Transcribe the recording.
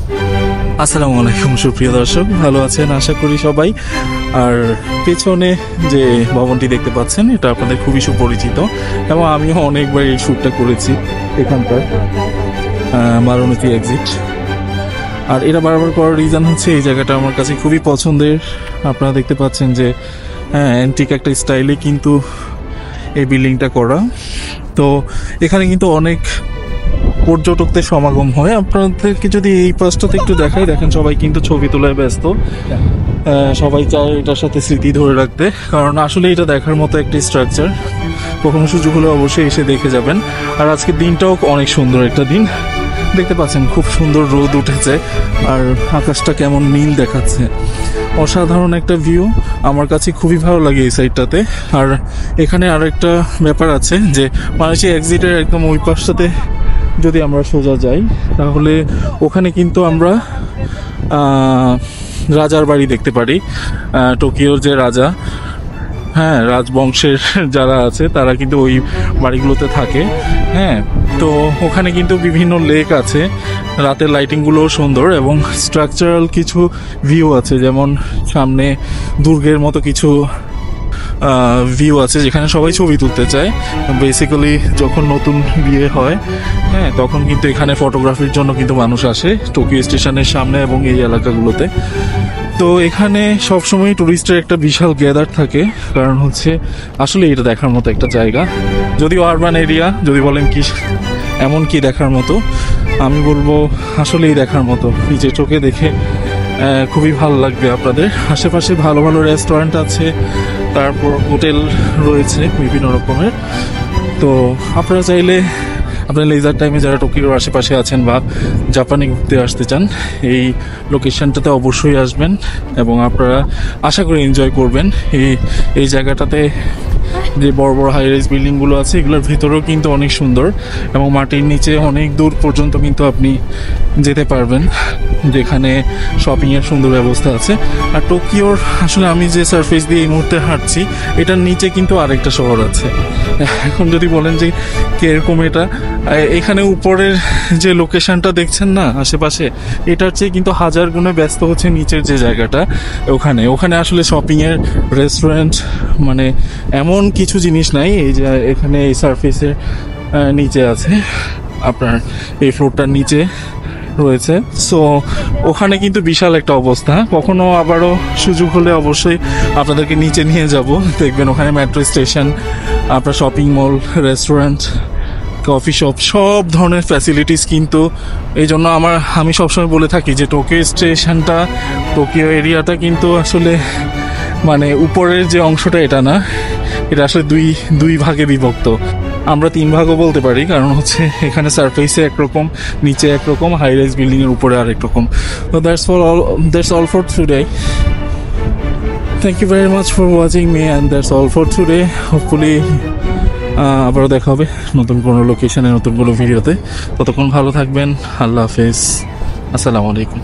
আসসালামু আলাইকুম সুপ্রিয় দর্শক, ভালো আছেন আশা করি সবাই। আর পেছনে যে ভবনটি দেখতে পাচ্ছেন এটা আপনাদের খুবই সুপরিচিত এবং আমিও অনেকবার এই শ্যুটটা করেছি এখানকার বারাণসী এক্সিট। আর এটা বারবার করার রিজন হচ্ছে এই জায়গাটা আমার কাছে খুবই পছন্দের। আপনারা দেখতে পাচ্ছেন যে অ্যান্টিক একটা স্টাইলে কিন্তু এই বিল্ডিংটা করা। তো এখানে কিন্তু অনেক পর্যটকদের সমাগম হয়। আপনাদেরকে যদি এই পাশটাতে একটু দেখাই, দেখেন সবাই কিন্তু ছবি তোলায় ব্যস্ত। সবাই চায় এটার সাথে স্মৃতি ধরে রাখতে, কারণ আসলে এটা দেখার মতো একটি স্ট্রাকচার। কখনো সুযোগ হলে অবশ্যই এসে দেখে যাবেন। আর আজকের দিনটাও অনেক সুন্দর একটা দিন, দেখতে পাচ্ছেন খুব সুন্দর রোদ উঠেছে আর আকাশটা কেমন নীল দেখাচ্ছে। অসাধারণ একটা ভিউ, আমার কাছে খুবই ভালো লাগে এই সাইডটাতে। আর এখানে আর একটা ব্যাপার আছে যে মানুষের এক্সিটের একদম ওই পাশটাতে যদি আমরা সোজা যাই তাহলে ওখানে কিন্তু আমরা রাজার বাড়ি দেখতে পারি। টোকিওর যে রাজা, রাজবংশের যারা আছে তারা কিন্তু ওই বাড়িগুলোতে থাকে। তো ওখানে কিন্তু বিভিন্ন লেক আছে, রাতের লাইটিংগুলোও সুন্দর এবং স্ট্রাকচারাল কিছু ভিউ আছে, যেমন সামনে দুর্গের মতো কিছু ভিউ আছে যেখানে সবাই ছবি তুলতে চায়। বেসিক্যালি যখন নতুন বিয়ে হয় তখন কিন্তু এখানে ফটোগ্রাফির জন্য কিন্তু মানুষ আসে টোকিও স্টেশনের সামনে এবং এই এলাকাগুলোতে। তো এখানে সবসময় টুরিস্টের একটা বিশাল গ্যাদার থাকে, কারণ হচ্ছে আসলে এটা দেখার মতো একটা জায়গা। যদিও আরবান এরিয়া, যদি বলেন কি এমন কি দেখার মতো, আমি বলবো আসলেই দেখার মতো। নিজের চোখে দেখে খুবই ভালো লাগবে আপনাদের। আশেপাশে ভালো ভালো রেস্টুরেন্ট আছে, তারপর হোটেল রয়েছে বিভিন্ন রকমের। তো আপনারা চাইলে আপনার লেজার টাইমে যারা টোকিওর আশেপাশে আছেন বা জাপানে ঘুরতে আসতে চান, এই লোকেশনটাতে অবশ্যই আসবেন এবং আপনারা আশা করি এনজয় করবেন। এই জায়গাটাতে যে বড় বড় হাই রাইজ বিল্ডিংগুলো আছে এগুলোর ভিতরেও কিন্তু অনেক সুন্দর এবং মাটির নিচে অনেক দূর পর্যন্ত কিন্তু আপনি যেতে পারবেন, যেখানে শপিংয়ের সুন্দর ব্যবস্থা আছে। আর টোকিওর আসলে আমি যে সারফেস দিয়ে এই মুহূর্তে হাঁটছি এটার নিচে কিন্তু আরেকটা শহর আছে। এখন যদি বলেন যে কীরকম এটা, এখানে উপরের যে লোকেশনটা দেখছেন না আশেপাশে, এটার চেয়ে কিন্তু হাজার গুণে ব্যস্ত হচ্ছে নিচের যে জায়গাটা। ওখানে আসলে শপিংয়ের রেস্টুরেন্ট মানে এমন কিছু জিনিস নাই এই যে এখানে এই সারফেসের নিচে আছে, আপনার এই ফ্লোরটার নিচে রয়েছে। সো ওখানে কিন্তু বিশাল একটা অবস্থা। কখনো আবারও সুযোগ হলে অবশ্যই আপনাদেরকে নিচে নিয়ে যাব, দেখবেন ওখানে মেট্রো স্টেশন, আপনার shopping mall, restaurant, coffee shop, সব ধরনের ফ্যাসিলিটিস কিন্তু। এই জন্য আমি সবসময় বলে থাকি যে টোকিও স্টেশনটা, টোকিও এরিয়াটা কিন্তু আসলে মানে উপরের যে অংশটা এটা না, এটা আসলে দুই ভাগে বিভক্ত। আমরা 3 ভাগও বলতে পারি, কারণ হচ্ছে এখানে সারফেসে একরকম, নিচে একরকম, হাই রাইজ বিল্ডিংয়ের উপরে আরেক রকম। তো that's all for today. Thank you very much for watching me and that's all for today. Hopefully আবারও দেখা হবে নতুন কোনো লোকেশনে, নতুন কোনো ভিডিওতে। ততক্ষণ ভালো থাকবেন। আল্লাহ হাফেজ, আসসালামু আলাইকুম।